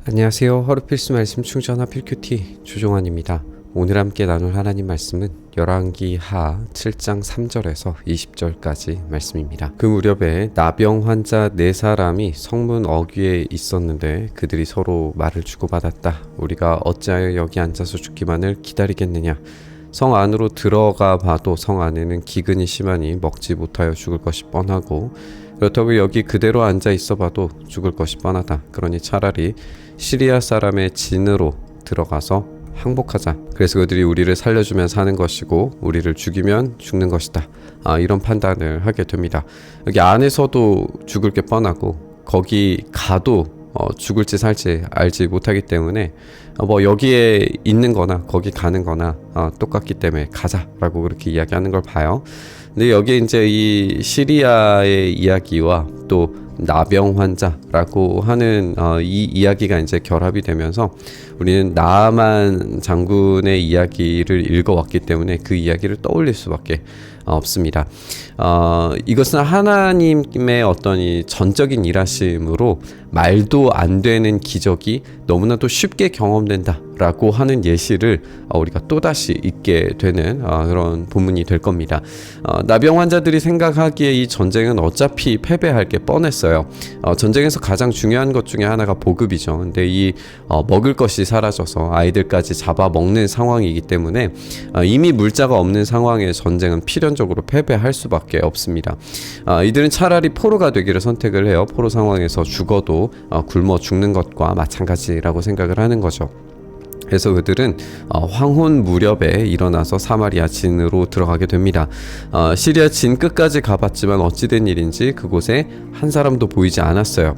안녕하세요. 하루필수 말씀 충전하 필큐티 주종환입니다. 오늘 함께 나눌 하나님 말씀은 열왕기 하 7장 3절에서 20절까지 말씀입니다. 그 무렵에 나병 환자 4사람이 성문 어귀에 있었는데 그들이 서로 말을 주고받았다. 우리가 어찌하여 여기 앉아서 죽기만을 기다리겠느냐. 성 안으로 들어가 봐도 성 안에는 기근이 심하니 먹지 못하여 죽을 것이 뻔하고 그렇다고 여기 그대로 앉아 있어 봐도 죽을 것이 뻔하다. 그러니 차라리 시리아 사람의 진으로 들어가서 항복하자. 그래서 그들이 우리를 살려주면 사는 것이고 우리를 죽이면 죽는 것이다. 이런 판단을 하게 됩니다. 여기 안에서도 죽을 게 뻔하고 거기 가도 죽을지 살지 알지 못하기 때문에 여기에 있는 거나 거기 가는 거나 똑같기 때문에 가자라고 그렇게 이야기하는 걸 봐요. 근데 여기 이제 이 시리아의 이야기와 또 나병 환자라고 하는 이 이야기가 이제 결합이 되면서 우리는 나아만 장군의 이야기를 읽어왔기 때문에 그 이야기를 떠올릴 수밖에 없습니다. 이것은 하나님의 어떤 이 전적인 일하심으로 말도 안 되는 기적이 너무나도 쉽게 경험된다라고 하는 예시를 우리가 또다시 잊게 되는 그런 본문이 될 겁니다. 나병 환자들이 생각하기에 이 전쟁은 어차피 패배할 게 뻔했어요. 전쟁에서 가장 중요한 것 중에 하나가 보급이죠. 근데 이 먹을 것이 사라져서 아이들까지 잡아먹는 상황이기 때문에 이미 물자가 없는 상황의 전쟁은 필연적으로 패배할 수밖에 없습니다. 이들은 차라리 포로가 되기를 선택을 해요. 포로 상황에서 죽어도 굶어 죽는 것과 마찬가지라고 생각을 하는 거죠. 그래서 그들은 황혼 무렵에 일어나서 사마리아 진으로 들어가게 됩니다. 시리아 진 끝까지 가봤지만 어찌된 일인지 그곳에 한 사람도 보이지 않았어요.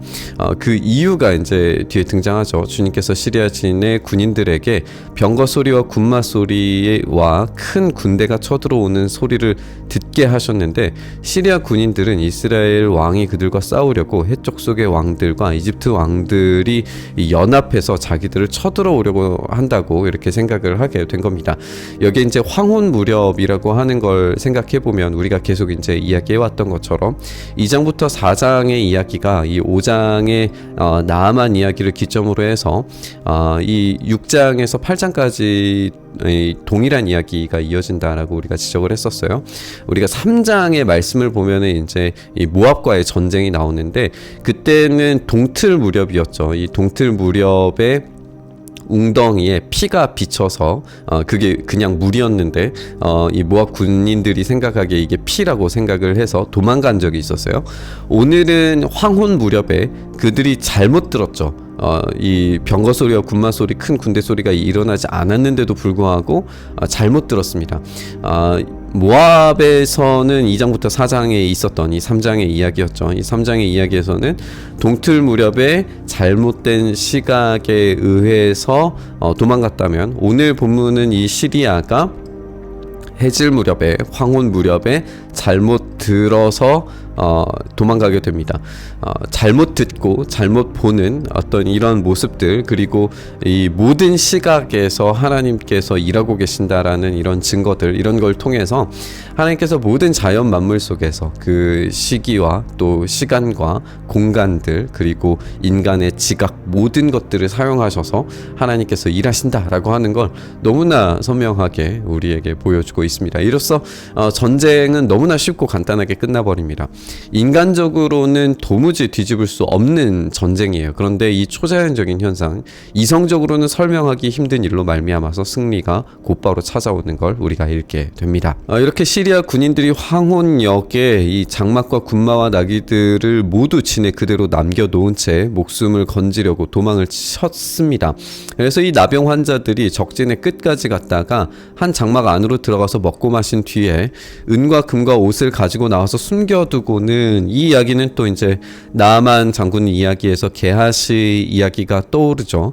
그 이유가 이제 뒤에 등장하죠. 주님께서 시리아 진의 군인들에게 병거 소리와 군마 소리와 큰 군대가 쳐들어오는 소리를 듣게 하셨는데 시리아 군인들은 이스라엘 왕이 그들과 싸우려고 해적 속의 왕들과 이집트 왕들이 연합해서 자기들을 쳐들어오려고 한다고 이렇게 생각을 하게 된 겁니다. 여기에 이제 황혼 무렵이라고 하는 걸 생각해 보면 우리가 계속 이제 이야기해 왔던 것처럼 2장부터 4장의 이야기가 이 5장의 나아만 이야기를 기점으로 해서 이 6장에서 8장까지 동일한 이야기가 이어진다라고 우리가 지적을 했었어요. 우리가 3장의 말씀을 보면은 이제 이 모압과의 전쟁이 나오는데 그때는 동틀 무렵이었죠. 이 동틀 무렵에 웅덩이에 피가 비쳐서 그게 그냥 물이었는데 이 모압 군인들이 생각하기에 이게 피라고 생각을 해서 도망간 적이 있었어요. 오늘은 황혼 무렵에 그들이 잘못 들었죠. 이 병거 소리와 군마 소리, 큰 군대 소리가 일어나지 않았는데도 불구하고 잘못 들었습니다. 모압에서는 2장부터 4장에 있었던 이 3장의 이야기였죠. 이 3장의 이야기에서는 동틀 무렵에 잘못된 시각에 의해서 도망갔다면 오늘 본문은 이 시리아가 해질 무렵에 황혼 무렵에 잘못 들어서 도망가게 됩니다. 잘못 듣고 잘못 보는 어떤 이런 모습들 그리고 이 모든 시각에서 하나님께서 일하고 계신다라는 이런 증거들 이런 걸 통해서 하나님께서 모든 자연 만물 속에서 그 시기와 또 시간과 공간들 그리고 인간의 지각 모든 것들을 사용하셔서 하나님께서 일하신다라고 하는 걸 너무나 선명하게 우리에게 보여주고 있습니다. 이로써 전쟁은 너무나 쉽고 간단하게 끝나버립니다. 인간적으로는 도무지 뒤집을 수 없는 전쟁이에요. 그런데 이 초자연적인 현상, 이성적으로는 설명하기 힘든 일로 말미암아서 승리가 곧바로 찾아오는 걸 우리가 읽게 됩니다. 이렇게 시리아 군인들이 황혼역에 이 장막과 군마와 나귀들을 모두 진에 그대로 남겨놓은 채 목숨을 건지려고 도망을 쳤습니다. 그래서 이 나병 환자들이 적진의 끝까지 갔다가 한 장막 안으로 들어가서 먹고 마신 뒤에 은과 금과 옷을 가지고 나와서 숨겨두고는 이 이야기는 또 이제 나아만 장군 이야기에서 게하시 이야기가 떠오르죠.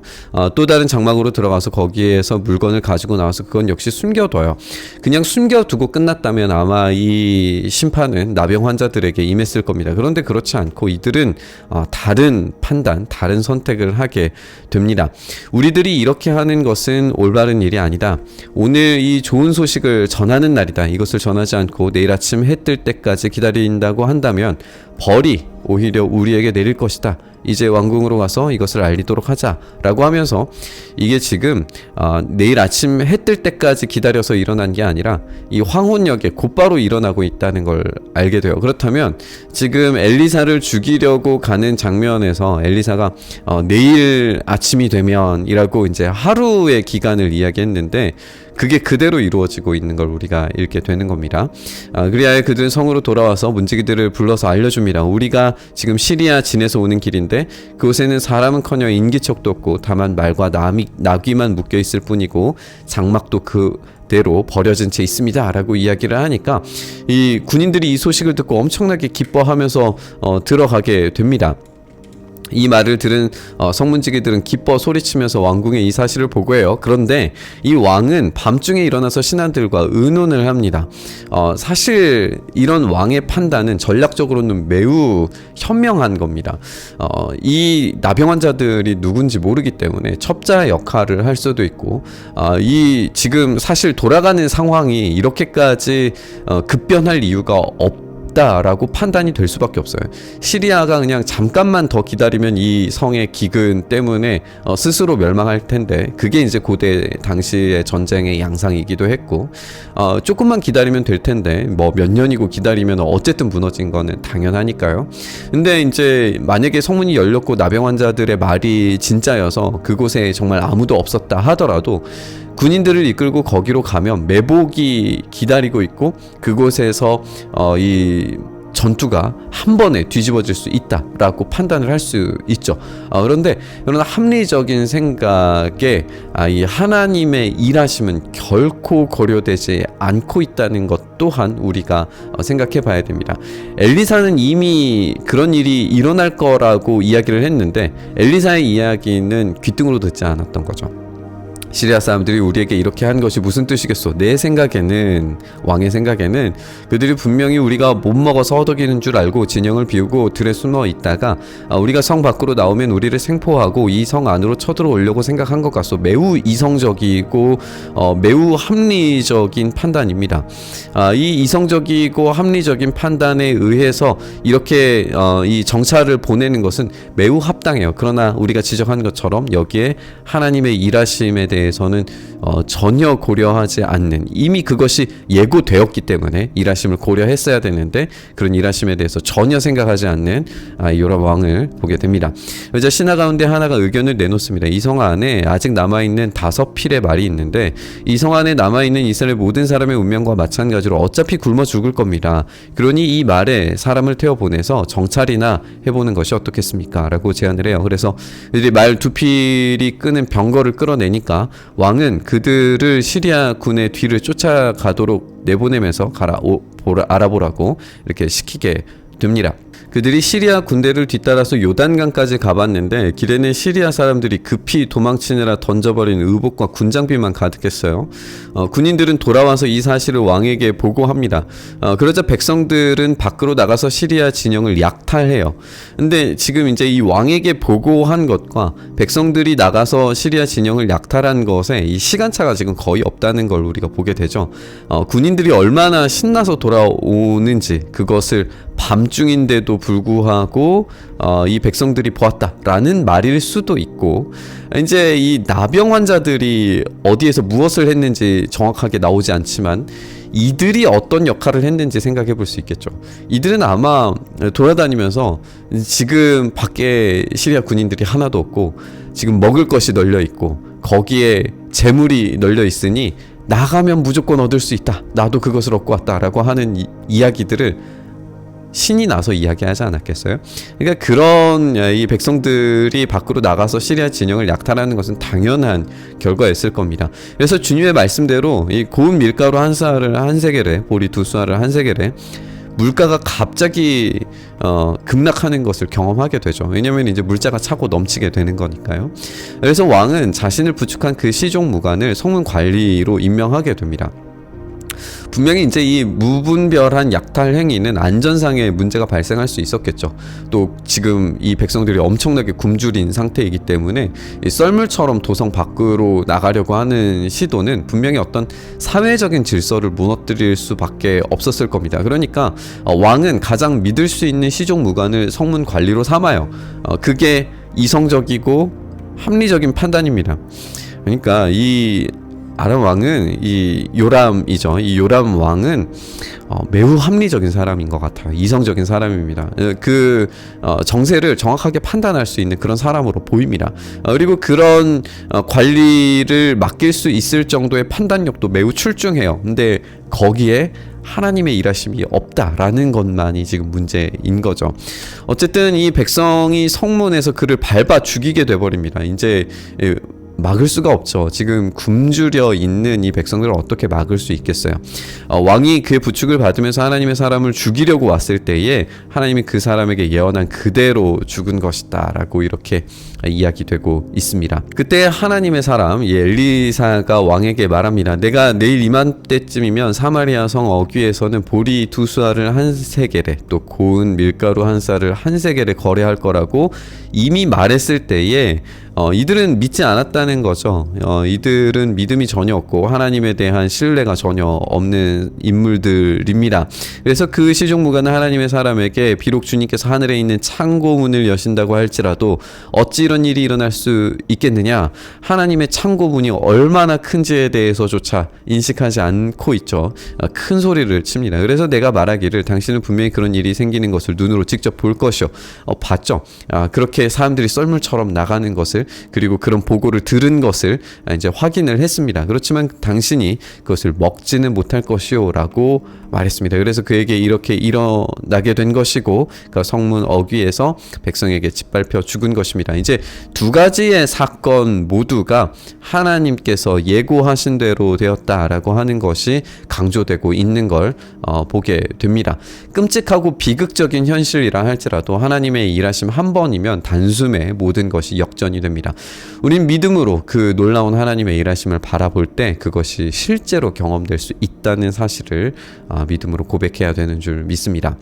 또 다른 장막으로 들어가서 거기에서 물건을 가지고 나와서 그건 역시 숨겨둬요. 그냥 숨겨두고 끝났다면 아마 이 심판은 나병 환자들에게 임했을 겁니다. 그런데 그렇지 않고 이들은 다른 판단, 다른 선택을 하게 됩니다. 우리들이 이렇게 하는 것은 올바른 일이 아니다. 오늘 이 좋은 소식을 전하는 날이다. 이것을 전하지 않고 내일 아침 해 뜰 때까지 기다린다고 한다면 벌이 오히려 우리에게 내릴 것이다. 이제 왕궁으로 가서 이것을 알리도록 하자라고 하면서 이게 지금 내일 아침 해 뜰 때까지 기다려서 일어난 게 아니라 이 황혼역에 곧바로 일어나고 있다는 걸 알게 돼요. 그렇다면 지금 엘리사를 죽이려고 가는 장면에서 엘리사가 내일 아침이 되면이라고 이제 하루의 기간을 이야기했는데 그게 그대로 이루어지고 있는 걸 우리가 읽게 되는 겁니다. 그리하여 그들은 성으로 돌아와서 문지기들을 불러서 알려줍니다. 우리가 지금 시리아 진에서 오는 길인데 그곳에는 사람은커녕 인기척도 없고 다만 말과 나귀만 묶여 있을 뿐이고 장막도 그대로 버려진 채 있습니다 라고 이야기를 하니까 이 군인들이 이 소식을 듣고 엄청나게 기뻐하면서 들어가게 됩니다. 이 말을 들은 성문지기들은 기뻐 소리치면서 왕궁에 이 사실을 보고해요. 그런데 이 왕은 밤중에 일어나서 신하들과 의논을 합니다. 사실 이런 왕의 판단은 전략적으로는 매우 현명한 겁니다. 이 나병 환자들이 누군지 모르기 때문에 첩자 역할을 할 수도 있고 이 지금 사실 돌아가는 상황이 이렇게까지 급변할 이유가 라고 판단이 될 수밖에 없어요. 시리아가 그냥 잠깐만 더 기다리면 이 성의 기근 때문에 스스로 멸망할 텐데 그게 이제 고대 당시의 전쟁의 양상이기도 했고 조금만 기다리면 될 텐데 뭐 몇 년이고 기다리면 어쨌든 무너진 거는 당연하니까요. 근데 이제 만약에 성문이 열렸고 나병 환자들의 말이 진짜여서 그곳에 정말 아무도 없었다 하더라도 군인들을 이끌고 거기로 가면 매복이 기다리고 있고 그곳에서 이 전투가 한 번에 뒤집어질 수 있다라고 판단을 할 수 있죠. 그런데 이런 합리적인 생각에 이 하나님의 일하심은 결코 고려되지 않고 있다는 것 또한 우리가 생각해 봐야 됩니다. 엘리사는 이미 그런 일이 일어날 거라고 이야기를 했는데 엘리사의 이야기는 귓등으로 듣지 않았던 거죠. 시리아 사람들이 우리에게 이렇게 한 것이 무슨 뜻이겠소? 내 생각에는, 왕의 생각에는 그들이 분명히 우리가 못 먹어서 허덕이는 줄 알고 진영을 비우고 들에 숨어 있다가 우리가 성 밖으로 나오면 우리를 생포하고 이 성 안으로 쳐들어오려고 생각한 것 같소. 매우 이성적이고 매우 합리적인 판단입니다. 이 이성적이고 합리적인 판단에 의해서 이렇게 이 정찰을 보내는 것은 매우 합당해요. 그러나 우리가 지적한 것처럼 여기에 하나님의 일하심에 대해서는 전혀 고려하지 않는, 이미 그것이 예고되었기 때문에 일하심을 고려했어야 되는데 그런 일하심에 대해서 전혀 생각하지 않는 요람 왕을 보게 됩니다. 이제 신하 가운데 하나가 의견을 내놓습니다. 이 성 안에 아직 남아있는 5필의 말이 있는데 이 성 안에 남아있는 이스라엘 모든 사람의 운명과 마찬가지로 어차피 굶어 죽을 겁니다. 그러니 이 말에 사람을 태워 보내서 정찰이나 해보는 것이 어떻겠습니까? 라고 제안을 해요. 그래서 이들이 말 2필이 끄는 병거를 끌어내니까 왕은 그들을 시리아 군의 뒤를 쫓아가도록 내보내면서 알아보라고 이렇게 시키게 됩니다. 그들이 시리아 군대를 뒤따라서 요단강까지 가봤는데 길에는 시리아 사람들이 급히 도망치느라 던져버린 의복과 군장비만 가득했어요. 군인들은 돌아와서 이 사실을 왕에게 보고합니다. 그러자 백성들은 밖으로 나가서 시리아 진영을 약탈해요. 근데 지금 이제 이 왕에게 보고한 것과 백성들이 나가서 시리아 진영을 약탈한 것에 이 시간차가 지금 거의 없다는 걸 우리가 보게 되죠. 군인들이 얼마나 신나서 돌아오는지, 그것을 밤중인데도 불구하고 이 백성들이 보았다라는 말일 수도 있고, 이제 이 나병 환자들이 어디에서 무엇을 했는지 정확하게 나오지 않지만 이들이 어떤 역할을 했는지 생각해 볼 수 있겠죠. 이들은 아마 돌아다니면서 지금 밖에 시리아 군인들이 하나도 없고 지금 먹을 것이 널려 있고 거기에 재물이 널려 있으니 나가면 무조건 얻을 수 있다, 나도 그것을 얻고 왔다라고 하는 이야기들을 신이 나서 이야기하지 않았겠어요? 그러니까 그런 이 백성들이 밖으로 나가서 시리아 진영을 약탈하는 것은 당연한 결과였을 겁니다. 그래서 주님의 말씀대로 이 고운 밀가루 한 쌀을 한 세겔에, 보리 2쌀을 한 세겔에 물가가 갑자기 급락하는 것을 경험하게 되죠. 왜냐면 이제 물자가 차고 넘치게 되는 거니까요. 그래서 왕은 자신을 부축한 그 시종 무관을 성문 관리로 임명하게 됩니다. 분명히 이제 이 무분별한 약탈 행위는 안전상의 문제가 발생할 수 있었겠죠. 또 지금 이 백성들이 엄청나게 굶주린 상태이기 때문에 이 썰물처럼 도성 밖으로 나가려고 하는 시도는 분명히 어떤 사회적인 질서를 무너뜨릴 수밖에 없었을 겁니다. 그러니까 왕은 가장 믿을 수 있는 시종무관을 성문 관리로 삼아요. 그게 이성적이고 합리적인 판단입니다. 그러니까 이 아람 왕은 이 요람이죠. 이 요람 왕은 매우 합리적인 사람인 것 같아요. 이성적인 사람입니다. 그 정세를 정확하게 판단할 수 있는 그런 사람으로 보입니다. 그리고 그런 관리를 맡길 수 있을 정도의 판단력도 매우 출중해요. 근데 거기에 하나님의 일하심이 없다라는 것만이 지금 문제인 거죠. 어쨌든 이 백성이 성문에서 그를 밟아 죽이게 돼버립니다. 이제 막을 수가 없죠. 지금 굶주려 있는 이 백성들을 어떻게 막을 수 있겠어요. 왕이 그의 부축을 받으면서 하나님의 사람을 죽이려고 왔을 때에 하나님이 그 사람에게 예언한 그대로 죽은 것이다 라고 이렇게 이야기되고 있습니다. 그때 하나님의 사람 엘리사가 왕에게 말합니다. 내가 내일 이맘때쯤이면 사마리아 성 어귀에서는 보리 2수알을 한 세겔에 또 고운 밀가루 한 쌀을 한 세겔에 거래할 거라고 이미 말했을 때에 이들은 믿지 않았다는 거죠. 이들은 믿음이 전혀 없고 하나님에 대한 신뢰가 전혀 없는 인물들입니다. 그래서 그 시종무관은 하나님의 사람에게 비록 주님께서 하늘에 있는 창고문을 여신다고 할지라도 어찌 이런 일이 일어날 수 있겠느냐, 하나님의 창고문이 얼마나 큰지에 대해서조차 인식하지 않고 있죠. 큰 소리를 칩니다. 그래서 내가 말하기를 당신은 분명히 그런 일이 생기는 것을 눈으로 직접 볼 것이요. 봤죠. 그렇게 사람들이 썰물처럼 나가는 것을, 그리고 그런 보고를 들은 것을 이제 확인을 했습니다. 그렇지만 당신이 그것을 먹지는 못할 것이요 라고 말했습니다. 그래서 그에게 이렇게 일어나게 된 것이고 그 성문 어귀에서 백성에게 짓밟혀 죽은 것입니다. 이제 두 가지의 사건 모두가 하나님께서 예고하신 대로 되었다라고 하는 것이 강조되고 있는 걸 보게 됩니다. 끔찍하고 비극적인 현실이라 할지라도 하나님의 일하심 한 번이면 단숨에 모든 것이 역전이 됩니다. 우린 믿음으로 그 놀라운 하나님의 일하심을 바라볼 때 그것이 실제로 경험될 수 있다는 사실을 믿음으로 고백해야 되는 줄 믿습니다.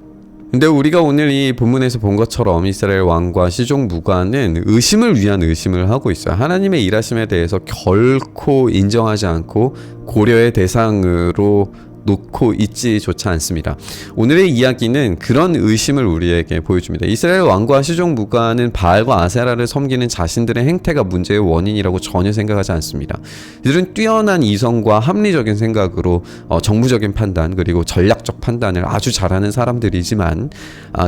근데 우리가 오늘 이 본문에서 본 것처럼 이스라엘 왕과 시종무관은 의심을 위한 의심을 하고 있어요. 하나님의 일하심에 대해서 결코 인정하지 않고 고려의 대상으로 놓고 있지조차 않습니다. 오늘의 이야기는 그런 의심을 우리에게 보여줍니다. 이스라엘 왕과 시종무관은 바알과 아세라를 섬기는 자신들의 행태가 문제의 원인이라고 전혀 생각하지 않습니다. 이들은 뛰어난 이성과 합리적인 생각으로 정무적인 판단 그리고 전략적 판단을 아주 잘하는 사람들이지만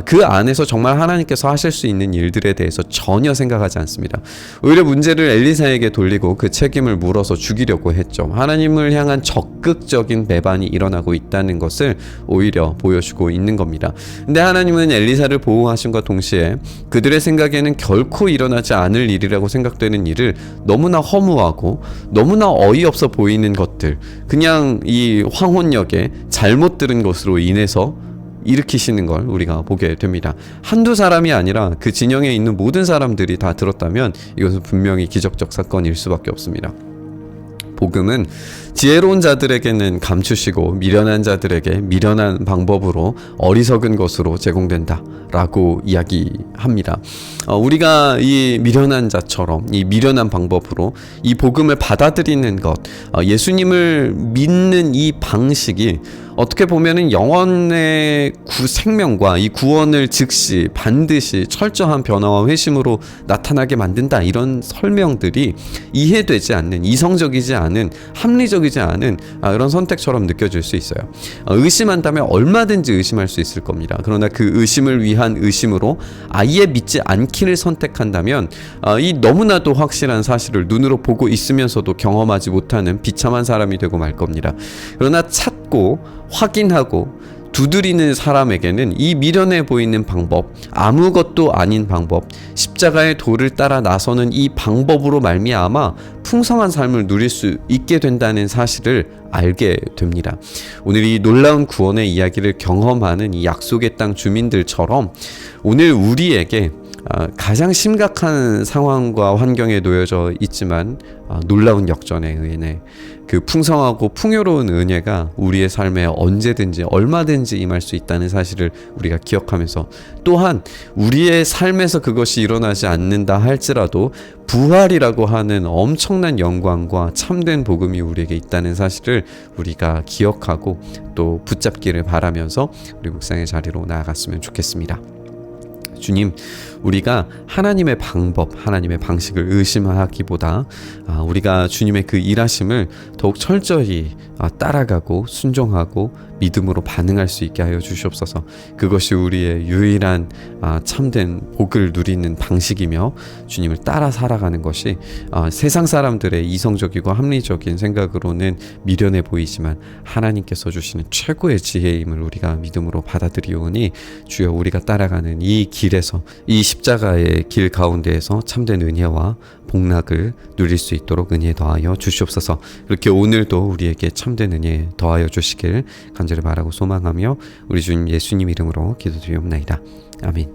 그 안에서 정말 하나님께서 하실 수 있는 일들에 대해서 전혀 생각하지 않습니다. 오히려 문제를 엘리사에게 돌리고 그 책임을 물어서 죽이려고 했죠. 하나님을 향한 적극적인 배반이 일어나고 있다는 것을 오히려 보여주고 있는 겁니다. 근데 하나님은 엘리사를 보호하심과 동시에 그들의 생각에는 결코 일어나지 않을 일이라고 생각되는 일을 너무나 허무하고 너무나 어이없어 보이는 것들, 그냥 이 황혼역에 잘못 들은 것으로 인해서 일으키시는 걸 우리가 보게 됩니다. 한두 사람이 아니라 그 진영에 있는 모든 사람들이 다 들었다면 이것은 분명히 기적적 사건일 수밖에 없습니다. 복음은 지혜로운 자들에게는 감추시고 미련한 자들에게 미련한 방법으로 어리석은 것으로 제공된다 라고 이야기합니다. 우리가 이 미련한 자처럼 이 미련한 방법으로 이 복음을 받아들이는 것, 예수님을 믿는 이 방식이 어떻게 보면은 영혼의 생명과 이 구원을 즉시 반드시 철저한 변화와 회심으로 나타나게 만든다, 이런 설명들이 이해되지 않는, 이성적이지 않은, 합리적이지 않은 그런 선택처럼 느껴질 수 있어요. 의심한다면 얼마든지 의심할 수 있을 겁니다. 그러나 그 의심을 위한 의심으로 아예 믿지 않기를 선택한다면 이 너무나도 확실한 사실을 눈으로 보고 있으면서도 경험하지 못하는 비참한 사람이 되고 말 겁니다. 그러나 찾고 확인하고 두드리는 사람에게는 이 미련해 보이는 방법, 아무것도 아닌 방법, 십자가의 도를 따라 나서는 이 방법으로 말미암아 풍성한 삶을 누릴 수 있게 된다는 사실을 알게 됩니다. 오늘 이 놀라운 구원의 이야기를 경험하는 이 약속의 땅 주민들처럼 오늘 우리에게 가장 심각한 상황과 환경에 놓여져 있지만 놀라운 역전의 은혜, 그 풍성하고 풍요로운 은혜가 우리의 삶에 언제든지 얼마든지 임할 수 있다는 사실을 우리가 기억하면서, 또한 우리의 삶에서 그것이 일어나지 않는다 할지라도 부활이라고 하는 엄청난 영광과 참된 복음이 우리에게 있다는 사실을 우리가 기억하고 또 붙잡기를 바라면서 우리 묵상의 자리로 나아갔으면 좋겠습니다. 주님, 우리가 하나님의 방법, 하나님의 방식을 의심하기보다 우리가 주님의 그 일하심을 더욱 철저히 따라가고 순종하고 믿음으로 반응할 수 있게 하여 주시옵소서. 그것이 우리의 유일한 참된 복을 누리는 방식이며, 주님을 따라 살아가는 것이 세상 사람들의 이성적이고 합리적인 생각으로는 미련해 보이지만 하나님께서 주시는 최고의 지혜임을 우리가 믿음으로 받아들이오니, 주여 우리가 따라가는 이 길에서, 이 십자가의 길 가운데에서 참된 은혜와 복락을 누릴 수 있도록 은혜 더하여 주시옵소서. 그렇게 오늘도 우리에게 참된 은혜 더하여 주시길 간절히 바라고 소망하며 우리 주님 예수님 이름으로 기도드리옵나이다. 아멘.